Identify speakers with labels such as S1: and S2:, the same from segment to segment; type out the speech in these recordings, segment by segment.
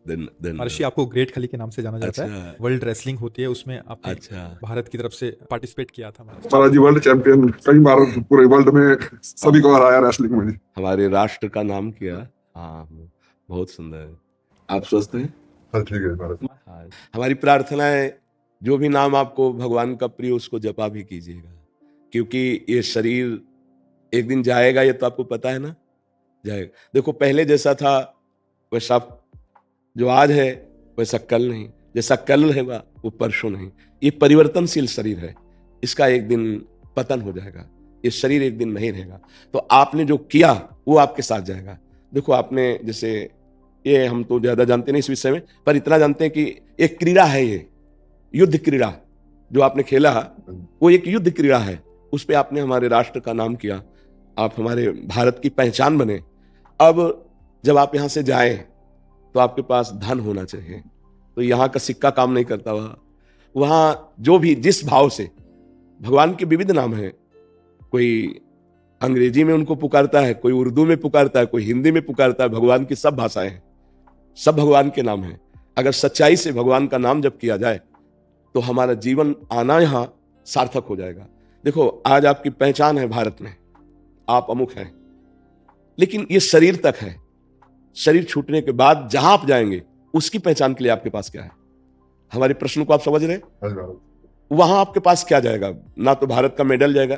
S1: महर्षि आपको ग्रेट खली के नाम से जाना जाता है।
S2: अच्छा।
S1: वर्ल्ड रेसलिंग होती है, उसमें आपने
S2: अच्छा।
S1: भारत की तरफ से पार्टिसिपेट किया था।
S3: महाराज जी वर्ल्ड चैंपियन, कई बार पूरे वर्ल्ड में सभी को हराया रेसलिंग में जी।
S2: हमारे राष्ट्र का नाम किया। हाँ, बहुत सुंदर है। आप स्वस्थ हैं?
S3: हाँ ठीक है महाराज।
S2: हाँ। हमारी प्रार्थना है जो भी नाम आपको भगवान का प्रिय उसको जपा भी कीजिएगा, क्योंकि ये शरीर एक दिन जाएगा, ये तो आपको पता है ना, जाएगा। देखो पहले जैसा था वैसा जो आज है वैसा कल नहीं, जैसा कल रहेगा वो परसों नहीं। ये परिवर्तनशील शरीर है, इसका एक दिन पतन हो जाएगा, ये शरीर एक दिन नहीं रहेगा। तो आपने जो किया वो आपके साथ जाएगा। देखो आपने जैसे ये, हम तो ज्यादा जानते नहीं इस विषय में, पर इतना जानते हैं कि एक क्रीड़ा है, ये युद्ध क्रीड़ा जो आपने खेला वो एक युद्ध क्रीड़ा है। उस पे आपने हमारे राष्ट्र का नाम किया, आप हमारे भारत की पहचान बने। अब जब आप यहां से जाएं तो आपके पास धन होना चाहिए, तो यहाँ का सिक्का काम नहीं करता। वहां जो भी जिस भाव से, भगवान के विविध नाम हैं, कोई अंग्रेजी में उनको पुकारता है, कोई उर्दू में पुकारता है, कोई हिंदी में पुकारता है। भगवान की सब भाषाएं हैं, सब भगवान के नाम हैं। अगर सच्चाई से भगवान का नाम जब किया जाए तो हमारा जीवन आना यहां सार्थक हो जाएगा। देखो आज आपकी पहचान है भारत में, आप अमुक हैं, लेकिन ये शरीर तक है। शरीर छूटने के बाद जहां आप जाएंगे उसकी पहचान के लिए आपके पास क्या है? हमारे प्रश्न को आप समझ रहे हैं?
S3: हाँ जी महाराज।
S2: वहां आपके पास क्या जाएगा? ना तो भारत का मेडल जाएगा,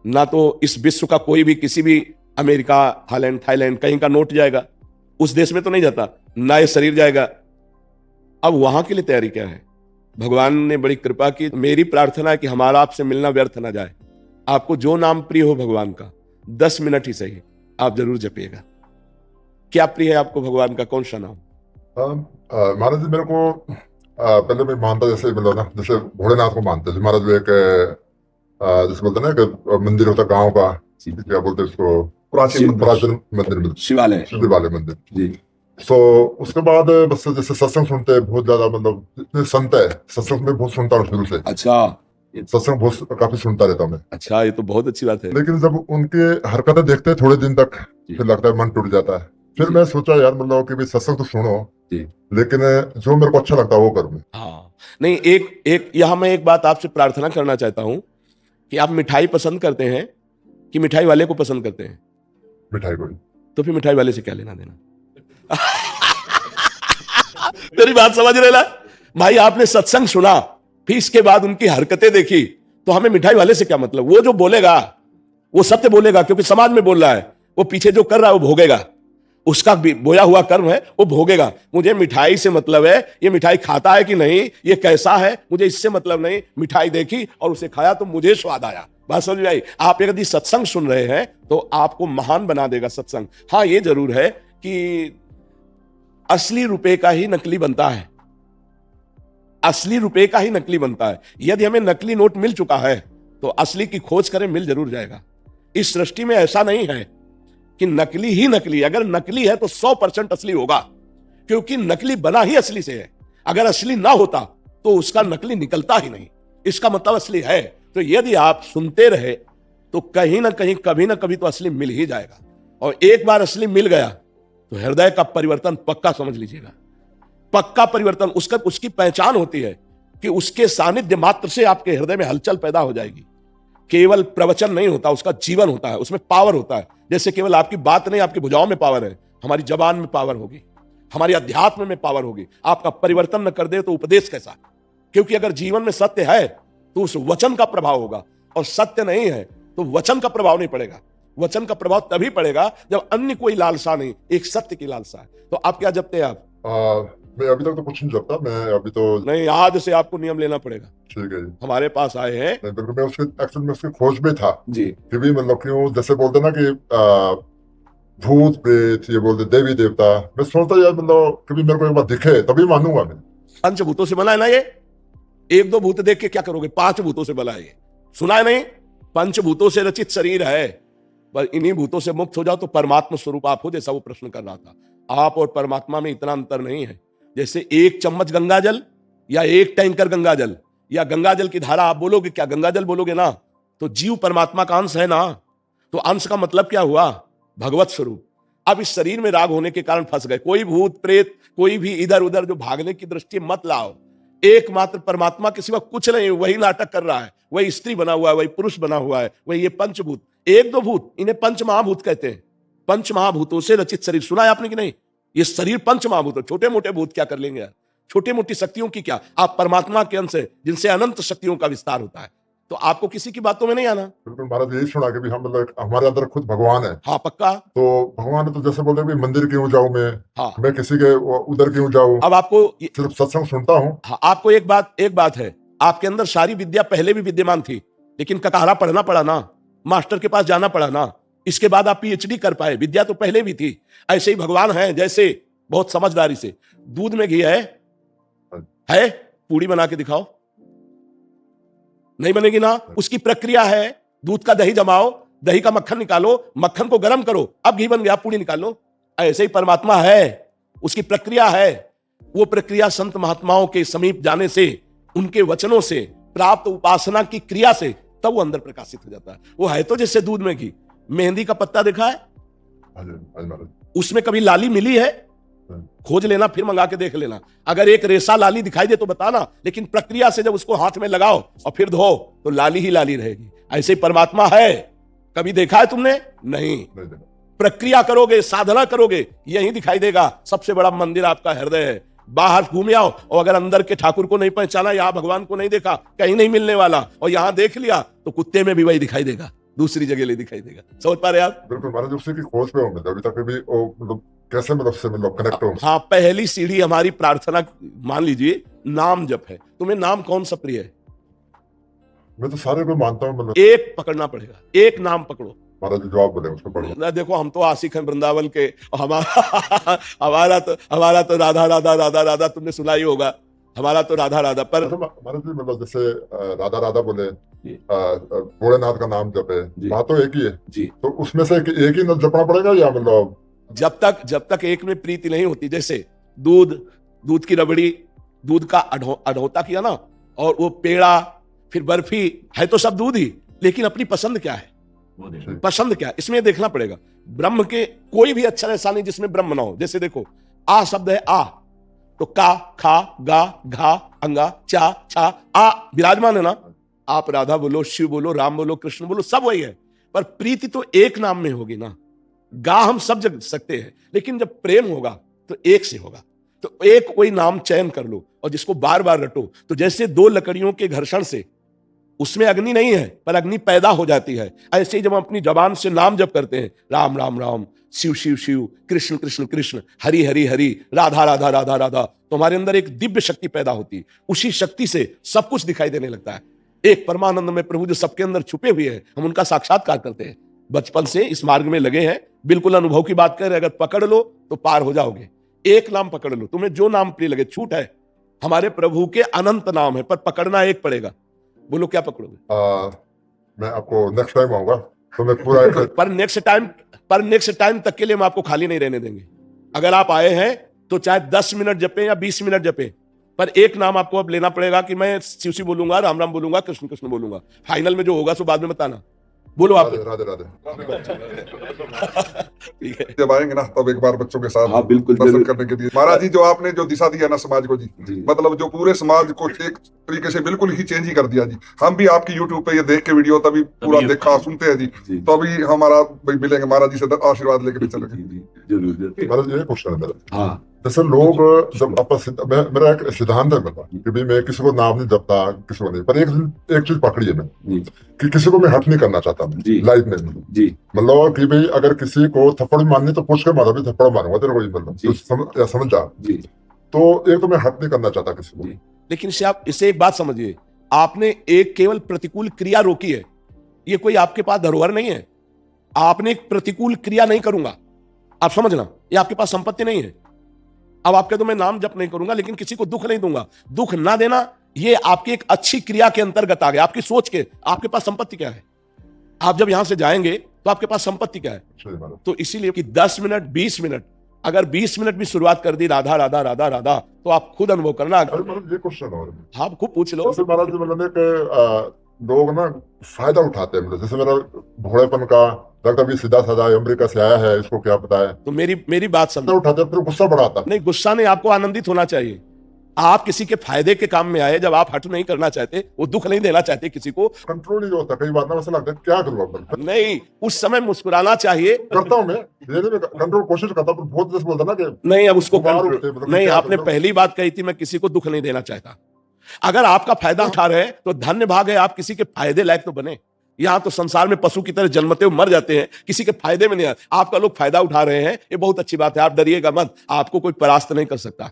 S2: ना तो इस विश्व का कोई भी, किसी भी अमेरिका, हालैंड, थाईलैंड कहीं का नोट जाएगा, उस देश में तो नहीं जाता, ना ये शरीर जाएगा। अब वहां के लिए तैयारी क्या है? भगवान ने बड़ी कृपा की। मेरी प्रार्थना है कि हमारा आपसे मिलना व्यर्थ ना जाए। आपको जो नाम प्रिय हो भगवान का, 10 मिनट ही सही, आप जरूर जपिएगा। क्या प्रिय है आपको भगवान का, कौन सा नाम?
S3: महाराज जी मेरे को पहले मैं मानता, जैसे मतलब ना, जैसे भोलेनाथ को मानते हैं महाराज। वो एक जैसे बोलते ना कि मंदिर होता गांव का, क्या बोलते हैं उसको, प्राचीन मंदिर, शिवालय मंदिर
S2: जी।
S3: सो उसके बाद बस जैसे सत्संग सुनते हैं बहुत ज्यादा, मतलब इतने संत है, सत्संग में बहुत सुनता हूँ शुरू से।
S2: अच्छा,
S3: सत्संग बहुत काफी सुनता रहता हूँ मैं।
S2: अच्छा, ये तो बहुत अच्छी बात है।
S3: लेकिन जब उनके हरकतें देखते हैं थोड़े दिन तक, फिर लगता है मन टूट जाता है। फिर मैं सोचा यार मतलब कि भाई सत्संग तो सुनो, लेकिन जो मेरे को अच्छा लगता है वो करूँ।
S2: हाँ, नहीं, एक यहाँ मैं एक बात आपसे प्रार्थना करना चाहता हूँ कि आप मिठाई पसंद करते हैं कि मिठाई वाले को पसंद करते हैं?
S3: मिठाई को।
S2: तो फिर मिठाई वाले से क्या लेना देना? तेरी बात समझ रहे ना भाई? आपने सत्संग सुना, फिर इसके बाद उनकी हरकतें देखी, तो हमें मिठाई वाले से क्या मतलब? वो जो बोलेगा वो सत्य बोलेगा, क्योंकि समाज में बोल रहा है। वो पीछे जो कर रहा है वो भोगेगा, उसका बोया हुआ कर्म है वो भोगेगा। मुझे मिठाई से मतलब है, ये मिठाई खाता है कि नहीं, ये कैसा है, मुझे इससे मतलब नहीं। मिठाई देखी और उसे खाया तो मुझे स्वाद आया। बात समझ में आई? आप यदि सत्संग सुन रहे हैं तो आपको महान बना देगा सत्संग। हाँ, ये जरूर है कि असली रुपए का ही नकली बनता है, असली रुपए का ही नकली बनता है। यदि हमें नकली नोट मिल चुका है तो असली की खोज करें, मिल जरूर जाएगा। इस सृष्टि में ऐसा नहीं है कि नकली ही नकली। अगर नकली है तो 100% असली होगा, क्योंकि नकली बना ही असली से है। अगर असली ना होता तो उसका नकली निकलता ही नहीं। इसका मतलब असली है। तो यदि आप सुनते रहे तो कहीं ना कहीं, कभी ना कभी तो असली मिल ही जाएगा। और एक बार असली मिल गया तो हृदय का परिवर्तन पक्का समझ लीजिएगा, पक्का परिवर्तन। उसकी पहचान होती है कि उसके सानिध्य मात्र से आपके हृदय में हलचल पैदा हो जाएगी। केवल प्रवचन नहीं होता, उसका जीवन होता है, उसमें पावर होता है। जैसे केवल आपकी बात नहीं, आपकी भुजाओं में पावर है, हमारी जबान में पावर होगी, हमारी अध्यात्म में पावर होगी। आपका परिवर्तन न कर दे तो उपदेश कैसा? क्योंकि अगर जीवन में सत्य है तो उस वचन का प्रभाव होगा, और सत्य नहीं है तो वचन का प्रभाव नहीं पड़ेगा। वचन का प्रभाव तभी पड़ेगा जब अन्य कोई लालसा नहीं, एक सत्य की लालसा है। तो आप क्या जपते हैं? आप
S3: मैं अभी तक तो कुछ नहीं जपता। मैं अभी तो
S2: नहीं, आज से आपको नियम लेना पड़ेगा।
S3: ठीक है जी।
S2: हमारे पास आए हैं।
S3: बिल्कुल, मैं उसके एक्चुअली में उसकी खोज में था
S2: जी
S3: कि भी मतलब क्यों, जैसे बोलते ना कि भूत प्रेत, ये बोलते देवी देवता। मैं सोचता यार मतलब कभी मेरे को एक बार दिखे तभी मानूंगा मैं।
S2: पंचभूतों से बना है ना ये। एक दो भूत देख के क्या करोगे? 5 भूतों से बना है ये। सुना है नहीं? पंचभूतों से रचित शरीर है, पर इन्हीं भूतों से मुक्त हो जाओ तो परमात्मा स्वरूप आप हो। जैसा वो प्रश्न कर रहा था, आप और परमात्मा में इतना अंतर नहीं है। जैसे 1 चम्मच गंगा जल या 1 टैंकर गंगा जल या गंगा जल की धारा, आप बोलोगे क्या? गंगा जल बोलोगे ना, तो जीव परमात्मा का अंश है ना। तो अंश का मतलब क्या हुआ? भगवत स्वरूप। अब इस शरीर में राग होने के कारण फंस गए। कोई भूत प्रेत, कोई भी इधर उधर जो भागने की दृष्टि मत लाओ। एकमात्र परमात्मा के सिवा कुछ नहीं, वही नाटक कर रहा है, वही स्त्री बना हुआ है, वही पुरुष बना हुआ है, वही ये पंचभूत। एक दो भूत, इन्हें पंच महाभूत कहते हैं। पंच महाभूतों से रचित शरीर, सुना है आपने कि नहीं? ये शरीर पंच महाभूत, छोटे मोटे भूत क्या कर लेंगे यार? छोटी मोटी शक्तियों की क्या? आप परमात्मा के अंश है जिनसे अनंत शक्तियों का विस्तार होता है, तो आपको किसी की बातों में नहीं आना।
S3: बिल्कुल महाराज, यही सुना कि भी हम मतलब हमारे अंदर खुद भगवान है।
S2: हाँ पक्का।
S3: तो भगवान है तो जैसे बोलते हैं मंदिर क्यों जाऊं मैं,
S2: हाँ।
S3: मैं किसी के उधर क्यों जाऊं,
S2: अब आपको
S3: सिर्फ सत्संग सुनता हूँ।
S2: हाँ, आपको एक बात है, आपके अंदर सारी विद्या पहले भी विद्यमान थी, लेकिन ककारा पढ़ना पड़ा ना, मास्टर के पास जाना पड़ा ना, इसके बाद आप पीएचडी कर पाए। विद्या तो पहले भी थी। ऐसे ही भगवान है, जैसे बहुत समझदारी से दूध में घी है, पूड़ी बना के दिखाओ, नहीं बनेगी ना। उसकी प्रक्रिया है, दूध का दही जमाओ, दही का मक्खन निकालो, मक्खन को गर्म करो, अब घी बन गया, पूड़ी निकालो। ऐसे ही परमात्मा है, उसकी प्रक्रिया है। वो प्रक्रिया संत महात्माओं के समीप जाने से, उनके वचनों से, प्राप्त उपासना की क्रिया से, तब वो अंदर प्रकाशित हो जाता है। वो है तो जैसे दूध में घी। मेहंदी का पत्ता देखा है? उसमें कभी लाली मिली है? खोज लेना, फिर मंगा के देख लेना। अगर एक रेशा लाली दिखाई दे तो बताना, लेकिन प्रक्रिया से जब उसको हाथ में लगाओ और फिर धो तो लाली ही लाली रहेगी। ऐसे ही परमात्मा है। कभी देखा है तुमने? नहीं। प्रक्रिया करोगे, साधना करोगे, यही दिखाई देगा। सबसे बड़ा मंदिर आपका हृदय है। बाहर घूम आओ और अगर अंदर के ठाकुर को नहीं पहचाना, यहाँ भगवान को नहीं देखा, कहीं नहीं मिलने वाला, और यहाँ देख लिया तो कुत्ते में भी वही दिखाई देगा, दूसरी जगह ले दिखाई देगा। समझ पा रहे आप?
S3: बिल्कुल महाराज, उसी की खोज पे हूँ अभी तक भी। मतलब कैसे मतलब से मतलब कनेक्ट हूँ।
S2: हाँ, पहली सीढ़ी हमारी प्रार्थना मान लीजिए नाम जप है। तुम्हें नाम कौन सा प्रिय है?
S3: मैं तो सारे को मानता हूँ, मतलब
S2: एक पकड़ना पड़ेगा, एक नाम पकड़ो।
S3: महाराज जो आप बोले उसको पढ़ो।
S2: देखो हम तो आशिक हैं वृंदावन के, हमारा तो राधा राधा राधा राधा तुमने सुना ही होगा। हमारा तो राधा राधा। पर
S3: महाराज जी मतलब जैसे राधा राधा बोले, भोलेनाथ का नाम जपे, बात तो एक ही है
S2: जी।
S3: तो उसमें से एक ही न जपना पड़ेगा या मतलब
S2: जब तक एक में प्रीति नहीं होती, जैसे दूध की रबड़ी, दूध का अढ़ोता किया ना, और वो पेड़ा, फिर बर्फी, है तो सब दूध ही, लेकिन अपनी पसंद क्या है, पसंद क्या है, इसमें देखना पड़ेगा। ब्रह्म के कोई भी अक्षर ऐसा नहीं जिसमें ब्रह्म ना हो। जैसे देखो आ शब्द है, आ तो का, खा, गा, घा, अंगा, चा, छा, आ विराजमान है ना। आप राधा बोलो, शिव बोलो, राम बोलो, कृष्ण बोलो, सब वही है। पर प्रीति तो एक नाम में होगी ना। गा हम सब जग सकते हैं, लेकिन जब प्रेम होगा तो एक से होगा। तो एक कोई नाम चयन कर लो और जिसको बार बार रटो। तो जैसे दो लकड़ियों के घर्षण से उसमें अग्नि नहीं है पर अग्नि पैदा हो जाती है, ऐसे ही जब हम अपनी जबान से नाम जप करते हैं, राम राम राम, शिव शिव शिव, कृष्ण कृष्ण कृष्ण, हरि हरि हरि, राधा राधा राधा राधा, तो हमारे अंदर एक दिव्य शक्ति पैदा होती है। उसी शक्ति से सब कुछ दिखाई देने लगता है। एक परमानंद में प्रभु जो सबके अंदर छुपे हुए हैं, हम उनका साक्षात्कार करते हैं। बचपन से इस मार्ग में लगे हैं, बिल्कुल अनुभव की बात कर रहे हैं। अगर पकड़ लो तो पार हो जाओगे। एक नाम पकड़ लो, तुम्हें जो नाम प्रिय लगे। छूट है, हमारे प्रभु के अनंत नाम है, पर पकड़ना एक पड़ेगा। बोलो क्या पकड़ोगे?
S3: मैं आपको नेक्स्ट टाइम आऊंगा तो मैं पूरा
S2: पर नेक्स्ट टाइम तक के लिए हम आपको खाली नहीं रहने देंगे। अगर आप आए हैं तो चाहे 10 मिनट जपे या 20 मिनट जपे, पर एक नाम आपको अब लेना पड़ेगा कि मैं शिव शिव बोलूंगा, राम राम बोलूंगा, कृष्ण कृष्ण बोलूंगा। फाइनल में जो होगा सो बाद में बताना। बोलो आप।
S3: राधे राधे।
S2: ठीक है,
S4: जब आएंगे ना तब एक बार बच्चों के साथ
S2: हाँ, बिल्कुल,
S4: दर्शन करने के लिए। महाराज जी जो आपने जो दिशा दिया ना समाज को जी, मतलब जो पूरे समाज को एक तरीके से बिल्कुल ही चेंज ही कर दिया जी। हम भी आपकी यूट्यूब पे ये देख के वीडियो तभी पूरा देखा, सुनते हैं जी, तो अभी हमारा मिलेंगे महाराज जी से आशीर्वाद लेके भी चलेंगे।
S3: महाराज ये क्वेश्चन है मेरा, जैसे लोग जब आपस मेरा एक सिद्धांत है मतलब कि भाई मैं किसी को नाम नहीं जपता, किसी को नहीं, पर एक चीज पकड़ी है मैं कि किसी को मैं हर्ट नहीं करना चाहता लाइफ में जी। मतलब कि भाई अगर किसी को थप्पड़ मारनी तो पूछ के मारो, भी थप्पड़ मारूंगा तेरे को, मतलब समझ जा। तो एक तो मैं हर्ट नहीं करना चाहता किसी को,
S2: लेकिन आप इसे एक बात समझिए, आपने एक केवल प्रतिकूल क्रिया रोकी है। ये कोई आपके पास धरोहर नहीं है। आपने एक प्रतिकूल क्रिया नहीं करूंगा, आप समझना, ये आपके पास संपत्ति नहीं है। अब आपके तो मैं नाम जप नहीं करूंगा, लेकिन किसी को दुख नहीं दूंगा। दुख ना देना ये आपकी एक अच्छी क्रिया के अंतर्गत आ गया। आपकी सोच के, आपके पास संपत्ति क्या है? आप जब यहां से जाएंगे तो आपके पास संपत्ति क्या है? तो इसीलिए कि 10 मिनट 20 मिनट, अगर 20 मिनट भी शुरुआत कर दी राधा राधा राधा राधा, तो आप खुद अनुभव करना।
S3: ये क्वेश्चन और
S2: आप खूब पूछ लो।
S3: महाराज मतलब लोग ना फायदा उठाते हैं, मतलब जैसे मेरा भोलेपन का लगता है सीधा साधा अमेरिका से आया है, इसको क्या पता है,
S2: तो मेरी बात समझो।
S3: उठाते हैं, फिर गुस्सा बढ़ाता है।
S2: नहीं, गुस्सा नहीं, आपको आनंदित होना चाहिए। आप किसी के फायदे के काम में आए, जब आप हट नहीं करना चाहते, वो दुख नहीं देना चाहते किसी को,
S3: कंट्रोल नहीं होता कई बार ना, वैसा लगता है क्या करूँ अब।
S2: नहीं, उस समय मुस्कुराना चाहिए।
S3: करता हूँ मैं, लेने में कंट्रोल कोशिश करता हूँ, बहुत जैसे बोलता ना कि
S2: नहीं, अब उसको
S3: बाहर
S2: कंट्रोल
S3: उठते, मतलब
S2: नहीं,
S3: क्या
S2: आपने
S3: करूं?
S2: पहली बात कही थी मैं किसी को दुख नहीं देना चाहता। अगर आपका फायदा उठा रहे हैं तो धन्य भाग है, आप किसी के फायदे लायक तो बने। यहां तो संसार में पशु की तरह जन्मते हुए मर जाते हैं, किसी के फायदे में नहीं आते। आपका लोग फायदा उठा रहे हैं, ये बहुत अच्छी बात है, आप डरिएगा मत, आपको कोई परास्त नहीं कर सकता।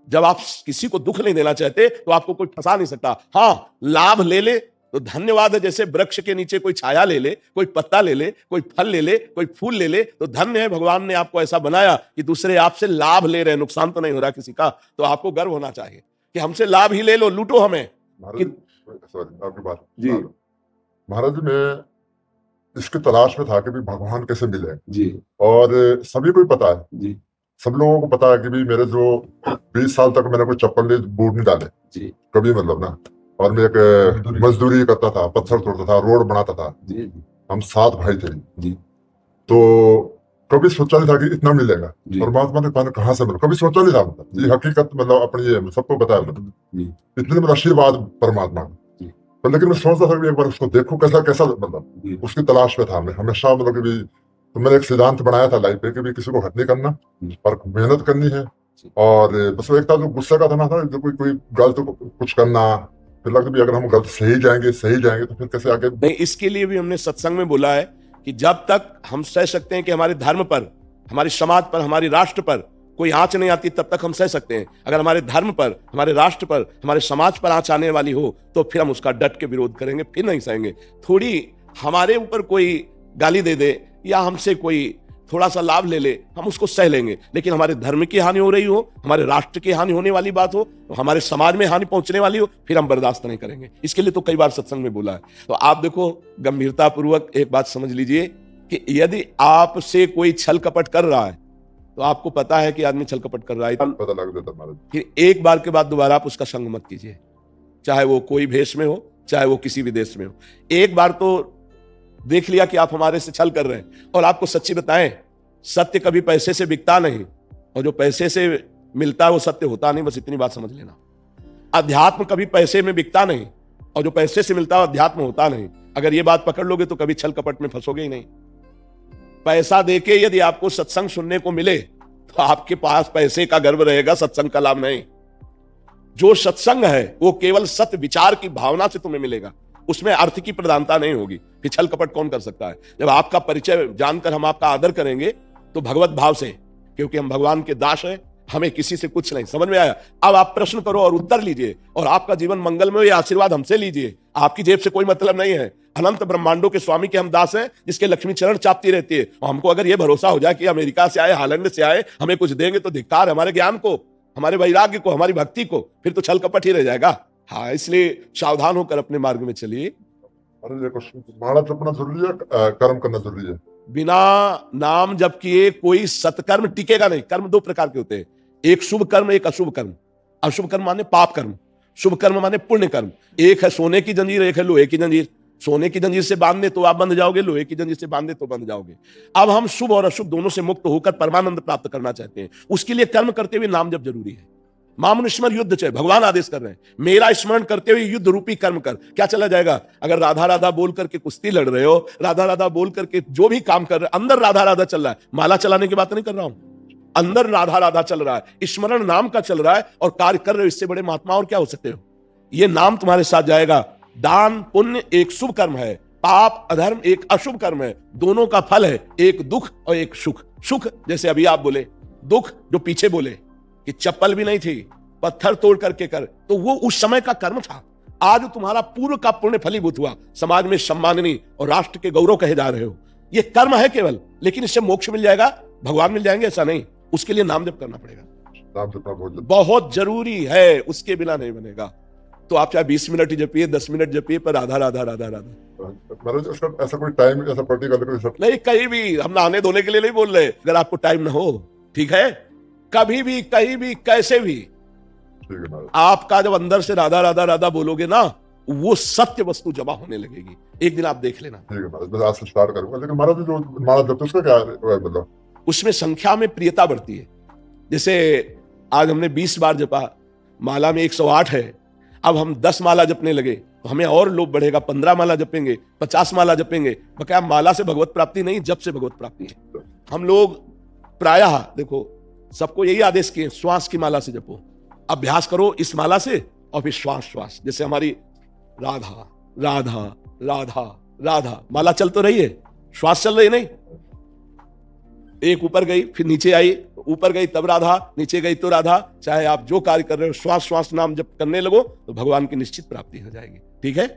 S2: जब आप किसी को दुख नहीं देना चाहते तो आपको कोई फंसा नहीं सकता। हाँ, लाभ ले ले तो धन्यवाद है, जैसे वृक्ष के नीचे कोई छाया ले ले, कोई पत्ता ले ले, कोई फल ले ले, कोई फूल ले ले, तो धन्य है, भगवान ने आपको ऐसा बनाया कि दूसरे आपसे लाभ ले रहे हैं, नुकसान तो नहीं हो रहा किसी का, तो आपको गर्व होना चाहिए कि हमसे लाभ ही ले लो, लूटो हमें।
S3: सॉरी आपकी बात
S2: जी।
S3: महाराज जी, मैं इसकी तलाश में था कि भी भगवान कैसे मिले
S2: जी।
S3: और सभी को ही पता है,
S2: जी।
S3: सब लोगों को पता है कि भी मेरे जो 20 साल तक मैंने कोई चप्पल नहीं बूट नहीं डाले
S2: जी।
S3: कभी, मतलब ना, और मैं एक मजदूरी करता था, पत्थर तोड़ता था, रोड बनाता था।
S2: जी।
S3: हम 7 भाई थे
S2: जी।
S3: तो कभी सोचा नहीं था कि इतना मिलेगा,
S2: जी।
S3: परमात्मा ने पाने कहाँ से मिला, कभी सोचा नहीं था, मतलब ये हकीकत, मतलब अपनी ये सबको पता है, मतलब
S2: जी।
S3: इतने बड़ा आशीर्वाद परमात्मा का।
S2: जी।
S3: पर लेकिन मैं सोचता था कि एक बार उसको देखूं कैसा कैसा, मतलब उसकी तलाश में था मैं हमेशा, मतलब कि भी तो मैंने एक सिद्धांत बनाया था लाइफ पे कि भी किसी को हट नहीं करना और मेहनत करनी है, और बस वो एक था जो गुस्से का था ना, जो कोई गलत कुछ करना, फिर लगता भी अगर हम गलत सही जाएंगे तो फिर कैसे आगे।
S2: नहीं, इसके लिए भी हमने सत्संग में बोला है कि जब तक हम सह सकते हैं कि हमारे धर्म पर, हमारे समाज पर, हमारे राष्ट्र पर कोई आंच नहीं आती, तब तक हम सह सकते हैं। अगर हमारे धर्म पर, हमारे राष्ट्र पर, हमारे समाज पर आंच आने वाली हो तो फिर हम उसका डट के विरोध करेंगे, फिर नहीं सहेंगे। थोड़ी हमारे ऊपर कोई गाली दे दे या हमसे कोई थोड़ा सा लाभ ले ले, हम उसको सह लेंगे, लेकिन हमारे धर्म की हानि हो रही हो, हमारे राष्ट्र की हानि होने वाली बात हो, हमारे समाज में हानि पहुंचने वाली हो, फिर हम बर्दाश्त नहीं करेंगे। इसके लिए तो कई बार सत्संग में बोला है। तो आप देखो, गंभीरता पूर्वक एक बात समझ लीजिए कि यदि आपसे कोई छल कपट कर रहा है तो आपको पता है कि आदमी छल कपट कर रहा है,
S3: पता लग जाता महाराज।
S2: फिर एक बार के बाद दोबारा आप उसका संग मत कीजिए, चाहे वो कोई भेष में हो, चाहे वो किसी भी देश में हो। एक बार तो देख लिया कि आप हमारे से छल कर रहे हैं, और आपको सच्ची बताएं, सत्य कभी पैसे से बिकता नहीं, और जो पैसे से मिलता है वो सत्य होता नहीं, बस इतनी बात समझ लेना। अध्यात्म कभी पैसे में बिकता नहीं, और जो पैसे से मिलता है अध्यात्म होता नहीं। अगर ये बात पकड़ लोगे तो कभी छल कपट में फंसोगे ही नहीं। पैसा देके यदि आपको सत्संग सुनने को मिले तो आपके पास पैसे का गर्व रहेगा, सत्संग का लाभ नहीं। जो सत्संग है वो केवल सत्य विचार की भावना से तुम्हें मिलेगा, उसमें अर्थ की प्रधानता नहीं होगी। फिर छल कपट कौन कर सकता है? जब आपका परिचय जानकर हम आपका आदर करेंगे तो भगवत भाव से, क्योंकि हम भगवान के दास हैं, हमें किसी से कुछ नहीं। समझ में आया? अब आप प्रश्न करो और उत्तर लीजिए, और आपका जीवन मंगलमय हो, ये आशीर्वाद हमसे लीजिए। आपकी जेब से कोई मतलब नहीं है। अनंत ब्रह्मांडों के स्वामी के हम दास हैं, जिसके लक्ष्मी चरण चापती रहती है। और हमको अगर ये भरोसा हो जाए कि अमेरिका से आए, हालैंड से आए, हमें कुछ देंगे, तो धिक्कार हमारे ज्ञान को, हमारे वैराग्य को, हमारी भक्ति को, फिर तो छल कपट ही रह जाएगा। हाँ, इसलिए सावधान होकर अपने मार्ग में चलिए।
S3: अरे देखो, महाराज अपना जरूरी है, कर्म करना जरूरी है।
S2: बिना नाम जप किए कोई सत्कर्म टिकेगा नहीं। कर्म 2 प्रकार के होते हैं, एक शुभ कर्म, एक अशुभ कर्म। अशुभ कर्म माने पाप कर्म, शुभ कर्म माने पुण्य कर्म। एक है सोने की जंजीर, एक है लोहे की जंजीर। सोने की जंजीर से बांधने तो आप बंध जाओगे, लोहे की जंजीर से बांधने तो बंध जाओगे। अब हम शुभ और अशुभ दोनों से मुक्त होकर परमानंद प्राप्त करना चाहते हैं। उसके लिए कर्म करते हुए नाम जप जरूरी है। मामन स्मरण युद्ध चाहे, भगवान आदेश कर रहे हैं, मेरा स्मरण करते हुए युद्ध रूपी कर्म कर। क्या चला जाएगा? अगर राधा राधा बोल करके कुश्ती लड़ रहे हो, राधा राधा बोल करके जो भी काम कर रहे हो, अंदर राधा राधा चल रहा है। माला चलाने की बात नहीं कर रहा हूं, अंदर राधा राधा चल रहा है, स्मरण नाम का चल रहा है और कार्य कर रहे हो। इससे बड़े महात्मा और क्या हो सकते हो? ये नाम तुम्हारे साथ जाएगा। दान पुण्य एक शुभ कर्म है, पाप अधर्म एक अशुभ कर्म है। दोनों का फल है एक दुख और एक सुख। सुख जैसे अभी आप बोले, दुख जो पीछे बोले कि चप्पल भी नहीं थी, पत्थर तोड़ करके कर, तो वो उस समय का कर्म था। आज तुम्हारा पूर्व का पुण्य फलीभूत हुआ, समाज में सम्माननीय और राष्ट्र के गौरव कहे जा रहे हो। ये कर्म है केवल, लेकिन इससे मोक्ष मिल जाएगा, भगवान मिल जाएंगे ऐसा नहीं। उसके लिए नाम जप करना पड़ेगा,
S3: नाम जपना
S2: बहुत जरूरी है, उसके बिना नहीं बनेगा। तो आप चाहे 20 मिनट ही जपिए, 10 मिनट जपिए, पर राधा राधा राधा राधा।
S3: महाराज उसका ऐसा कोई टाइम, ऐसा पर्टिकुलर
S2: नहीं, कहीं भी हम नहाने धोने के लिए नहीं बोल रहे। अगर आपको टाइम ना हो, ठीक है, कभी भी कहीं भी कैसे भी,
S3: ठीक है महाराज।
S2: आपका जब अंदर से राधा राधा राधा बोलोगे ना, वो सत्य वस्तु जमा होने लगेगी। एक दिन आप देख लेना।
S3: ठीक है महाराज, मैं आज से स्टार्ट करूंगा। लेकिन महाराज जो माला जपते हैं उसका क्या है, मतलब
S2: उसमें संख्या में प्रियता बढ़ती है। जैसे आज हमने 20 बार जपा, माला में 108 है, अब हम 10 माला जपने लगे तो हमें और लोभ बढ़ेगा, 15 माला जपेंगे, 50 माला जपेंगे। बकाया माला से भगवत प्राप्ति नहीं, जप से भगवत प्राप्ति है। हम लोग प्रायः देखो सबको यही आदेश किए, श्वास की माला से जपो, अभ्यास करो इस माला से, और फिर श्वास श्वास। जैसे हमारी राधा राधा राधा राधा माला चल तो रही है, श्वास चल रही नहीं, एक ऊपर गई फिर नीचे आई, ऊपर गई तब राधा, नीचे गई तो राधा। चाहे आप जो कार्य कर रहे हो, श्वास श्वास नाम जब करने लगो तो भगवान की निश्चित प्राप्ति हो जाएगी। ठीक है।